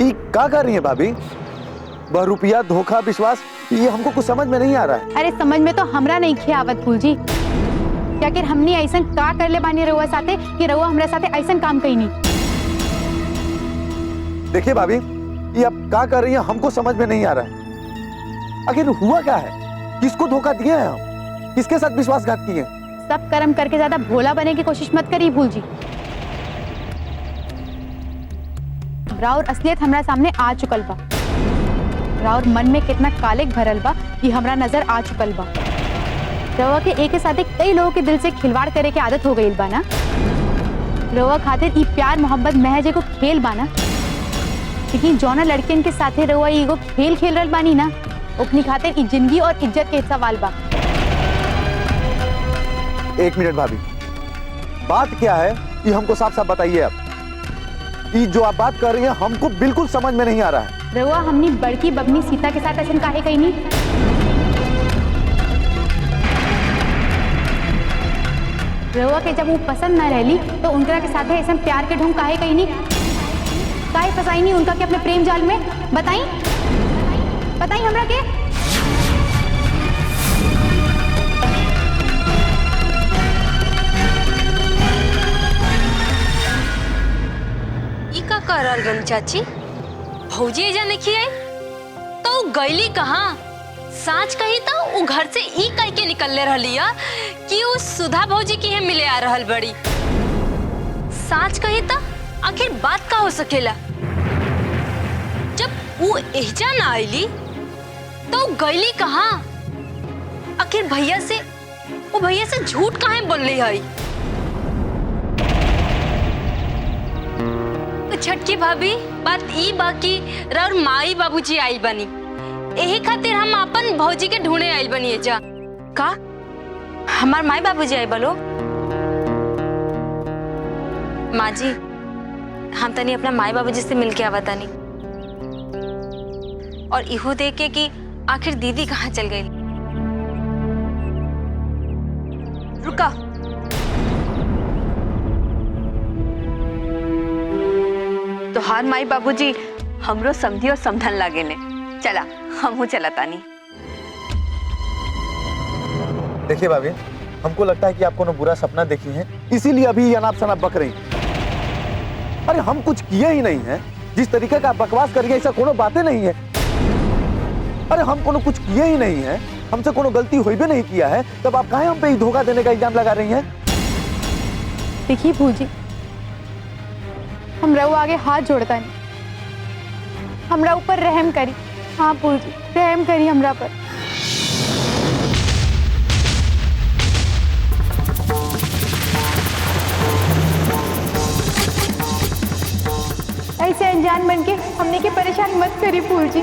ये क्या कर रही है भाभी? रुपया, धोखा, विश्वास, ये हमको कुछ समझ में नहीं आ रहा है। अरे समझ में तो हमरा नहीं खियावत फूल जी। क्या कि हमने ऐसा का कर ले बानी रउआ साथे कि रउआ हमरा साथे ऐसा काम कई नहीं। देखिए भाभी, ये अब क्या कर रही है हमको समझ में नहीं आ रहा है। आखिर हुआ क्या है? किसको धोखा दिए हैं हम? किसके साथ विश्वासघात किए? सब कर्म करके ज्यादा भोला बने की कोशिश मत करिए फूल जी। राउर असलियत हमरा सामने आ चुकल बा। राउर मन में कितना कालिक भरल बा ये हमरा नजर आ चुकल बा। रवा के एक साथ कई लोगों के दिल से खिलवाड़ करे के आदत हो गई बा ना। रवा खातिर ई प्यार मोहब्बत महज एगो खेल बा ना। लेकिन जौना लड़कियन के साथे रवा एगो खेल खेल रहल बानी ना, ओकनी खातिर ई जिंदगी और इज्जत के सवाल बा। एक मिनट भाभी, बात क्या है ये हमको साफ साफ बताइए। अब ये जो आप बात कर रही हैं हमको बिल्कुल समझ में नहीं आ रहा है। रवा हमनी बड़की बबनी सीता के साथ ऐसा काहे कही नहीं? रवा के जब वो पसंद न रहली तो उनकरा के साथ ऐसा प्यार के ढोंग काहे कही नहीं? काहे फसाई नहीं उनका के अपने प्रेम जाल में? बताई बताई हमरा के। ई का कर रहल बनी चाची? भौजी एजा नहीं आई तो गईली कहाँ? साँच कही तो वो घर से ई कह के निकलले रहली कि वो सुधा भौजी की है मिले आ रहल बड़ी। साँच कही तो आखिर बात का हो सकेला? जब वो एजा ना आईली तो गईली कहाँ? आखिर भैया से झूठ काहे बोलली है? छटकी भाभी, बात ई बाकी रौर माई बाबूजी आइल बनी, यही खातिर हम अपन भौजी के ढूंढे आइल बनी। जा का हमार माई बाबूजी आइल बलो? माँ जी, हम तनी अपना माई बाबूजी से मिलके आवा तनी, और इहो देख के कि आखिर दीदी कहाँ चल गई। रुका, तोहार माई बाबूजी हमरो समझी और समझन लागे ने। चला हमहू चला तानी। देखिए भाभी, हमको लगता है कि आप कोनो बुरा सपना देखी हैं, इसीलिए अभी अनाप शनाप बक रही। अरे हम कुछ किए ही नहीं है। जिस तरीके का बकवास करिए ऐसा कोनो बातें नहीं है। अरे हम कोनो कुछ किए ही नहीं है, हमसे कोनो गलती हुई भी नहीं किया है, तब आप काहे हम पे धोखा देने का इल्जाम लगा रही हैं? देखिए फूल जी, हम रउआ आगे हाथ जोड़ता नहीं, हमरा ऊपर रहम करी। हाँ फूल जी, रहम करी हमरा पर। ऐसे अनजान बन के हमने के परेशान मत करी फूल जी।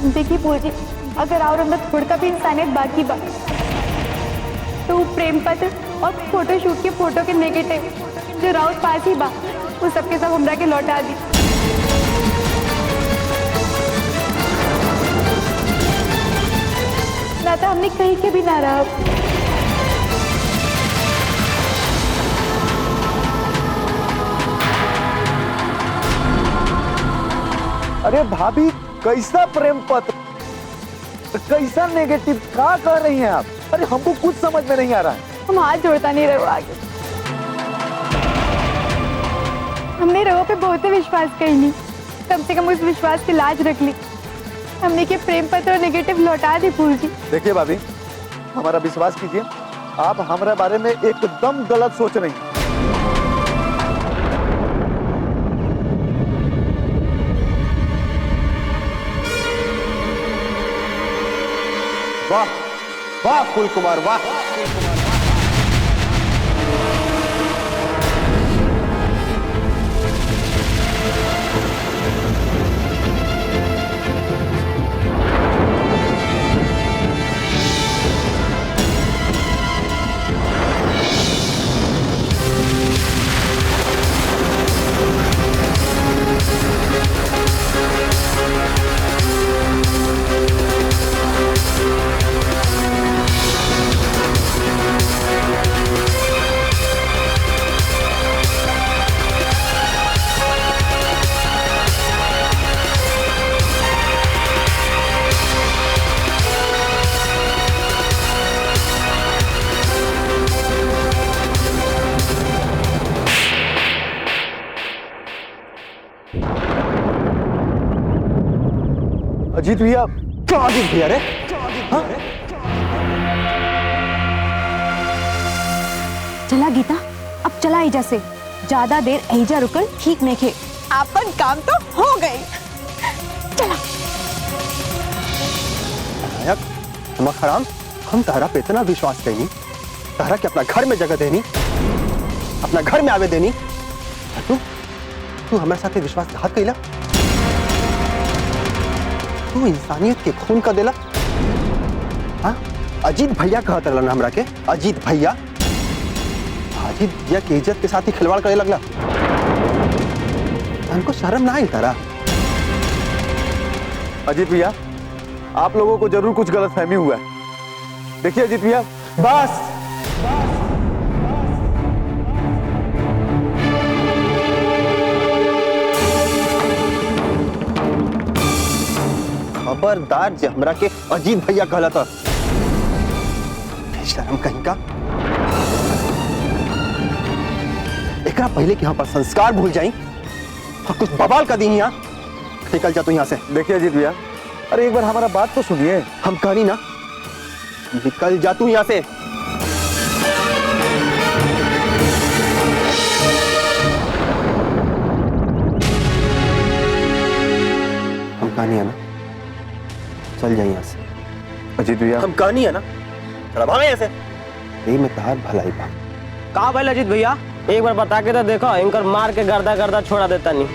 देखिए फूल जी, अगर और अंदर थोड़ा का भी इंसानियत बाकी बा तो वो प्रेम पत्र और फोटोशूट के फोटो के नेगेटिव जो राउत पास ही बा वो सबके सब हमरा के लौटा दी। ना तो हमने कहीं के भी ना रहा। अरे भाभी, कैसा प्रेम पत्र, कैसा नेगेटिव, क्या कर रही हैं आप? अरे हमको कुछ समझ में नहीं आ रहा है। हम हाथ जोड़ता नहीं रहो आगे। हमने रहो पे बहुत विश्वास करी नहीं, कम से कम उस विश्वास की लाज रख ली। हमने के प्रेम पत्र और नेगेटिव लौटा दी फूल जी। देखिए भाभी, हमारा विश्वास कीजिए, आप हमारे बारे में एकदम गलत सोच रही हैं। वाह वाह फूल कुमार, वाह। अजीत भैया, क्या अजीत भैया रे? हाँ? चला गीता, अब चला एजा से। ज्यादा देर एजा रुकल ठीक नहीं खे। अपन काम तो हो गई। चला। नायक, नमक हराम, हम तारा पे इतना विश्वास कहीं, तारा के अपना घर में जगह देनी, अपना घर में आवे देनी, तू हमारे साथ विश्वासघात कइला। तू इंसानियत के खून का देला। हाँ? अजीत भैया कहत रहलन हमरा के, अजीत भैया। अजीत भैया की इज्जत के साथ ही खिलवाड़ करे लगला। हमको शर्म ना आई तारा। अजीत भैया, आप लोगों को जरूर कुछ गलतफहमी हुआ है। देखिए अजीत भैया, बस खबरदार जे हमरा के अजीत भैया कहला था। शर्म कहीं का। एकरा पहले कि यहाँ पर संस्कार भूल जाई और कुछ बवाल कर दी यहाँ। निकल जा तू यहाँ से। देखिए अजीत भैया, अरे एक बार हमारा बात तो सुनिए। हम कहानी ना, निकल जा तू यहाँ से। हम कहानी है ना, चल जाए यहाँ से। अजीत भैया, हम कहानी है ना, चला भाग यहाँ से। ये में तार भलाई बा। कहा भाई अजीत भैया, एक बार बता के तो देखो, इनकर मार के गर्दा गर्दा छोड़ा देता नहीं।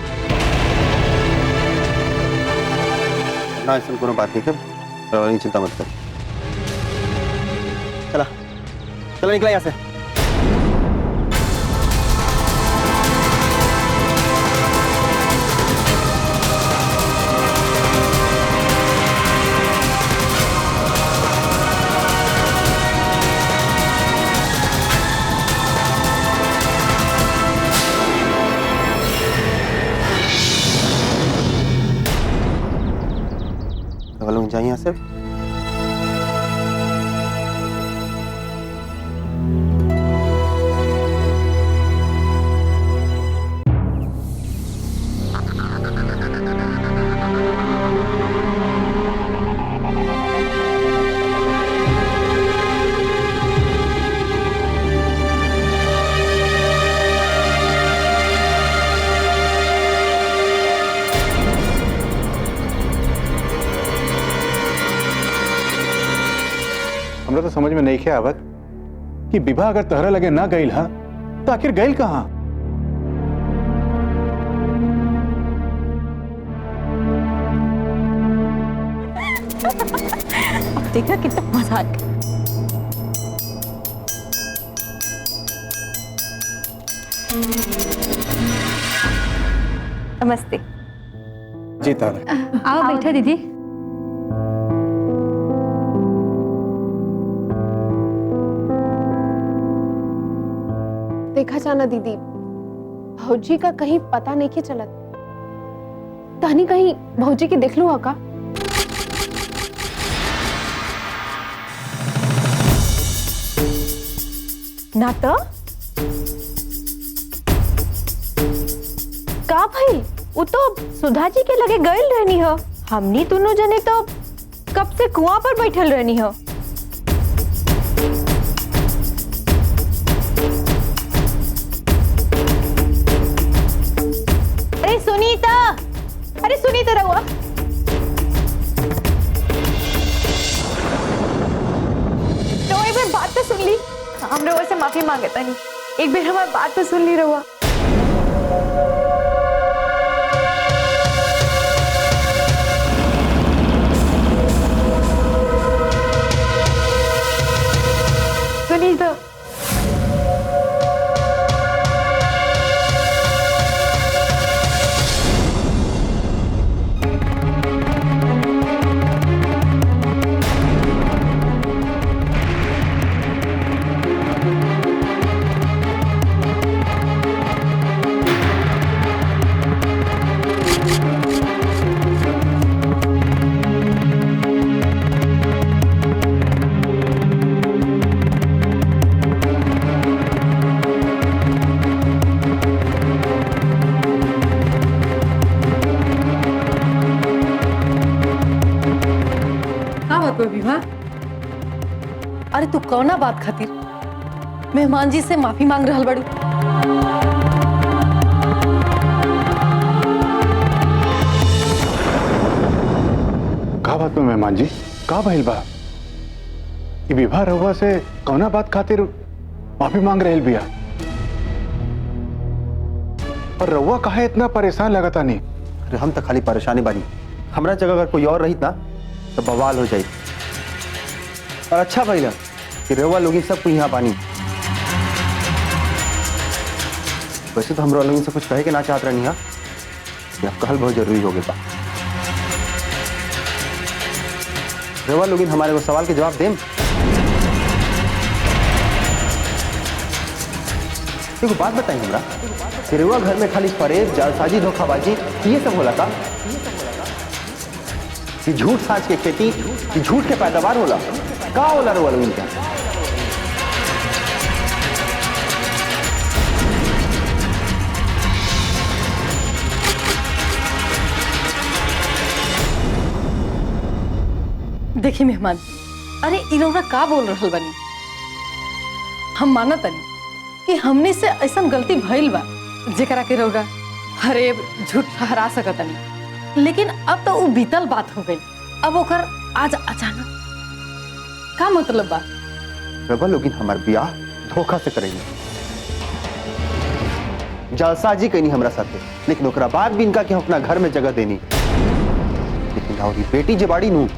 ना ऐसा कोनो बात नहीं कर, चिंता मत कर। चला चला निकला यहाँ से। जाइए यहाँ से। हमरा तो समझ में नहीं खे आवत कि विवाह अगर तहरा लगे ना गईल हा तो आखिर गईल कहाँ? देखा कितना मजाक। नमस्ते। जी तारा, आओ बैठा दीदी। देखा जाना दीदी, भौजी का कहीं पता नहीं के चलत। तहनी कहीं भौजी के देख लू का? ना तो का भाई, वो तो सुधा जी के लगे गए रहनी हो। हमनी दोनों जने तो कब से कुआं पर बैठल रहनी हो। अरे सुनीता रहुआ, तो एक बार बात तो सुन ली। हम रहुआ से माफी मांगता नहीं, एक बार हमारी बात तो सुन ली रहुआ। सुनीता, अरे तू कौना बात खातिर मेहमान जी से माफी मांग रहल बड़ू? का बात में मेहमान जी, का भइल बा? ई विवाह रहुआ से कौना बात खातिर माफी मांग रहल बिया? और रहुआ काहे इतना परेशान लगता नहीं? अरे हम तो खाली परेशानी बानी, हमरा जगह अगर कोई और रहित ना तो बवाल हो जाई। और अच्छा भइला कि रहुआ लोग सब कोई यहाँ बानी। वैसे तो हमरा लोग से कुछ कहे के ना चाहत रहनी, अब कहल बहुत जरूरी हो गया। रहुआ लोग हमारे वो सवाल के जवाब दें। देखो बात बताइए हमरा, रहुआ घर में खाली फरेब, जालसाजी, धोखाबाजी ये सब होला का? कि झूठ साच के खेती, कि झूठ के पैदावार होला का होला रहुआ लोग इनका? देखी मेहमान, अरे इनोरा का बोल रहल बनी? हम मानत नहीं कि हमने से ऐसा गलती भइल बा जेकरा के रौरा फरेब झूठ ठहरा सकत नहीं, लेकिन अब तो वो बीतल बात हो गई। अब ओकर आज अचानक का मतलब बा? रहुआ लोग हमार ब्याह धोखा से करेंगे, जालसाजी कहीं हमरा साथे, लेकिन ओकरा बाद भी इनका कि हम अपना घर में जगह देनी। लेकिन राउरी बेटी जे बाड़ी नू,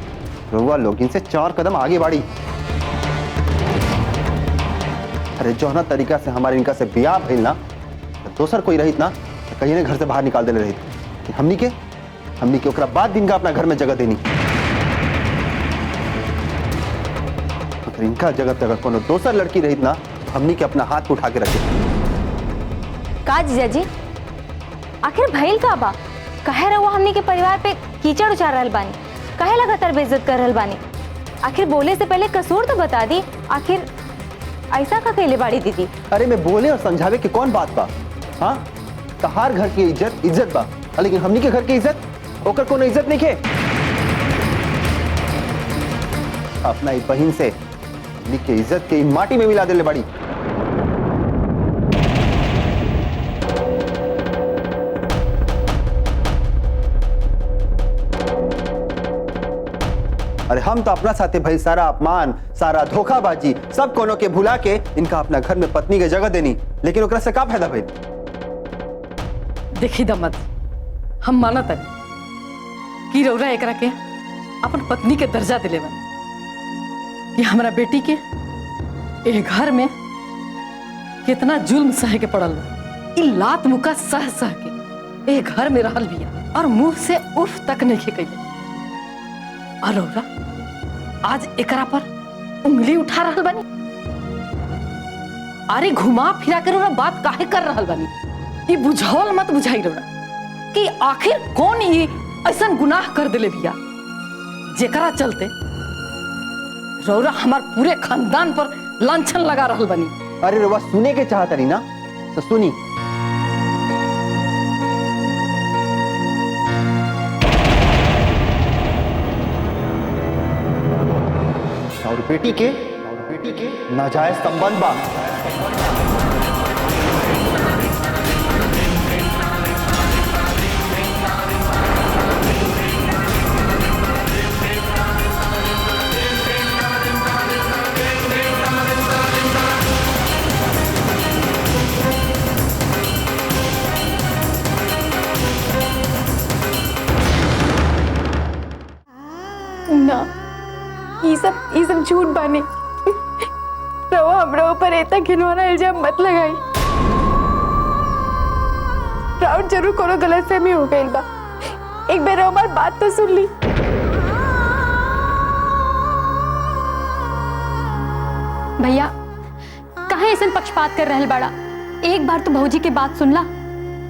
रहुआ लोग इनसे 4 कदम आगे बाड़ी। अरे जौना तरीका से हमारे इनका से ब्याह भइल ना, तो दोसर कोई रहित ना तो कहीं ने घर से बाहर निकाल देले रहित। कि हमनी के ओकरा बाद भी इनका अपना घर में जगह देनी। अगर इनका जगह पे अगर कोनो दोसर लड़की रहित ना तो हमनी के अपना हाथ उठा के रखे। का जीजाजी, आखिर भइल का बा? कहे रहुआ हमनी के परिवार पे कीचड़ उछाल रहल बानी, कहे लगातार बेइज्जत कर रहल बानी? आखिर बोले से पहले कसूर तो बता दी। आखिर ऐसा का कहले बाड़ी दीदी? अरे मैं बोले और समझावे कि कौन बात बा? हाँ, तहार घर की इज्जत बा, लेकिन हमनी के घर की इज्जत ओकर कोनो इज्जत नहीं के। अपना एक बहन से हमनी के इज्जत के माटी में मिला देले बाड़ी। अरे हम तो अपना साथे भाई सारा अपमान, सारा धोखाबाजी सब कोनो के भुला के इनका अपना घर में पत्नी के जगह देनी, लेकिन ओकरा से का फायदा भाई? देखी दमत, हम मानत नहीं कि रौरा एकरा के अपन पत्नी के दर्जा दिले बन कि हमरा बेटी के ए घर में कितना जुल्म सहे के पड़ल बा। इ लात मुका सह सह के ए घर में रहल बिया और मुंह से उफ तक नहीं खे कइले। और रौरा आज एकरा पर उंगली उठा रहल बानी। अरे घुमा फिरा कर रौरा बात काहे कर रहल बानी? ये बुझावल मत बुझाई रौरा कि आखिर कौन ये ऐसा गुनाह कर दिले बिया जेकरा चलते रौरा हमार पूरे खानदान पर लांछन लगा रहल बानी। अरे रौरा सुने के चाहता नहीं ना तो सुनी। और बेटी के नाजायज संबंध बा। ना, ये सब झूठ बानी। रवा हमरा ऊपर इतना घिनौना इल्जाम मत लगाई। राउत जरूर कोनो गलतफहमी हो गई बा। एक बार हमार बात तो सुन ली। भैया कहाँ ऐसा पक्षपात कर रहल बाड़ा? एक बार तो भौजी के बात सुन ला।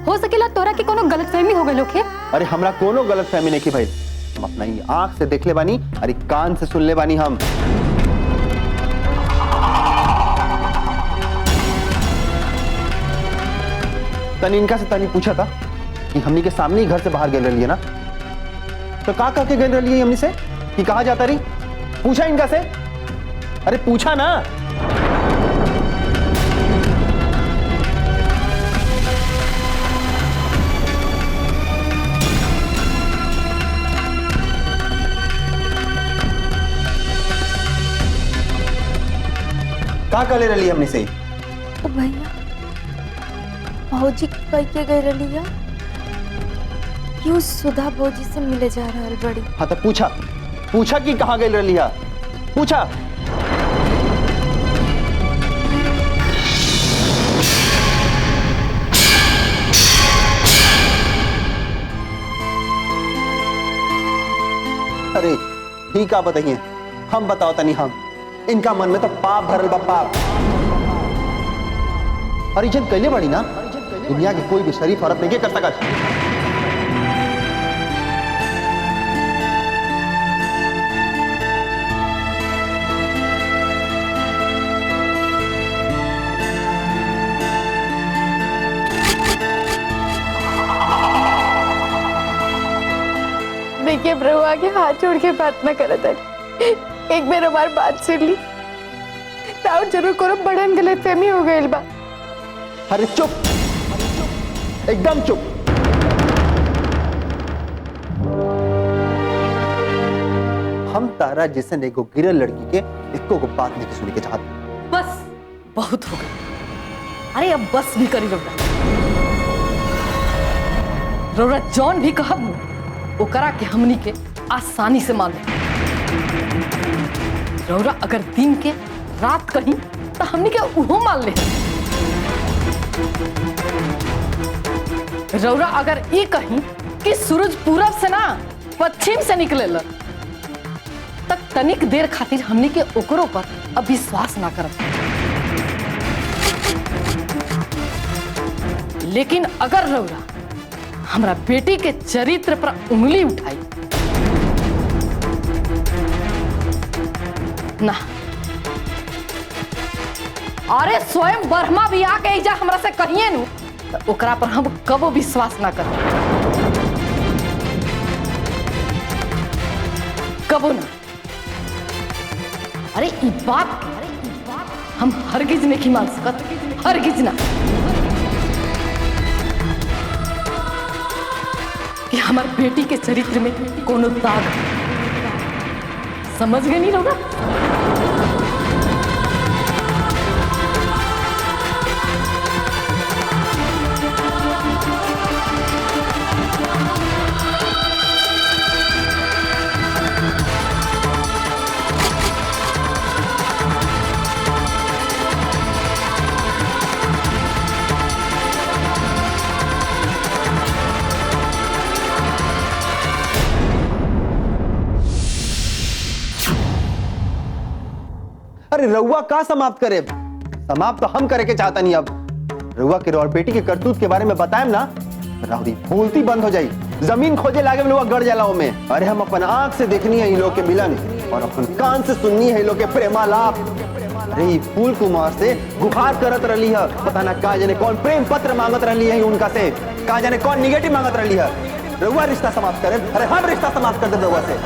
हो सकेला तोरा के कोनो गलतफहमी हो गई होखे। अरे हमरा कोनो गलतफहमी नहीं की भाई, हम अपना ही आंख से देख ले बानी, अरे कान से सुन ले बानी। हम तनी इनका से तनी पूछा था कि हमनी के सामने ही घर से बाहर गए रही है ना, तो का कह के गए रही है हमनी से कि कहा जाता रही? पूछा इनका से अरे पूछा ना। का कर ले रही हमने से? ओ भैया भौजी कह के गए रही है क्यों सुधा भौजी से मिले जा रहा है बड़ी। हाँ तो पूछा पूछा कि कहाँ गई रही है, पूछा। अरे ठीक है बताइए, हम बताओ तनी। हम इनका मन में तो पाप भरल बा, पाप। और इज्जत कैले बड़ी ना, दुनिया की कोई भी शरीफ औरत नहीं कर सकत। देखिए प्रभु आगे हाथ जोड़ के बात न करत है। एक बार हमारी बात सुन ली ताऊ जरूर करो बड़न गलतफहमी हो गई बा। अरे चुप, एकदम चुप। हम तारा जैसे एगो गिरल लड़की के एको को बात नहीं सुनी के चाहते। बस बहुत हो गया। अरे अब बस भी करी रौरा। रौरा जौन भी कहब वो करा के हमनी के आसानी से मान ले। रौरा अगर दिन के रात कहीं तो हमनी के उहो मान ले। रौरा अगर ये कहीं कि सूरज पूरब से ना पश्चिम से निकले तक तनिक देर खातिर हमनी के ओकरो पर अब विश्वास ना करब। लेकिन अगर रौरा हमरा बेटी के चरित्र पर उंगली उठाई ना, अरे स्वयं ब्रह्मा भी आके इजा हमरा से कहिए नु तो ओकरा पर हम कबो विश्वास ना कर, कबो ना। अरे ई बात हम हरगिज नहीं मान सकत, हरगिज ना कि हमार बेटी के चरित्र में कोनो दाग। समझ गए नहीं होगा? अरे रउआ का समाप्त करे? समाप्त तो हम करे के चाहता नहीं। अब रउआ के और बेटी के करतूत के बारे में बताएं ना, राहुरी बोलती बंद हो जाई, जमीन खोजे लागे लोग गड़ जाला में। अरे हम अपन आंख से देखनी है इन लोग के मिलन और अपन कान से सुननी है इन लोग के प्रेमालाप। अरे फूल कुमार से गुहार करत रही है, पता ना का जाने कौन प्रेम पत्र मांगत रही है उनका से, का जाने कौन निगेटिव मांगत रही है। रउआ रिश्ता समाप्त करे? अरे हम रिश्ता समाप्त कर दे रउआ से।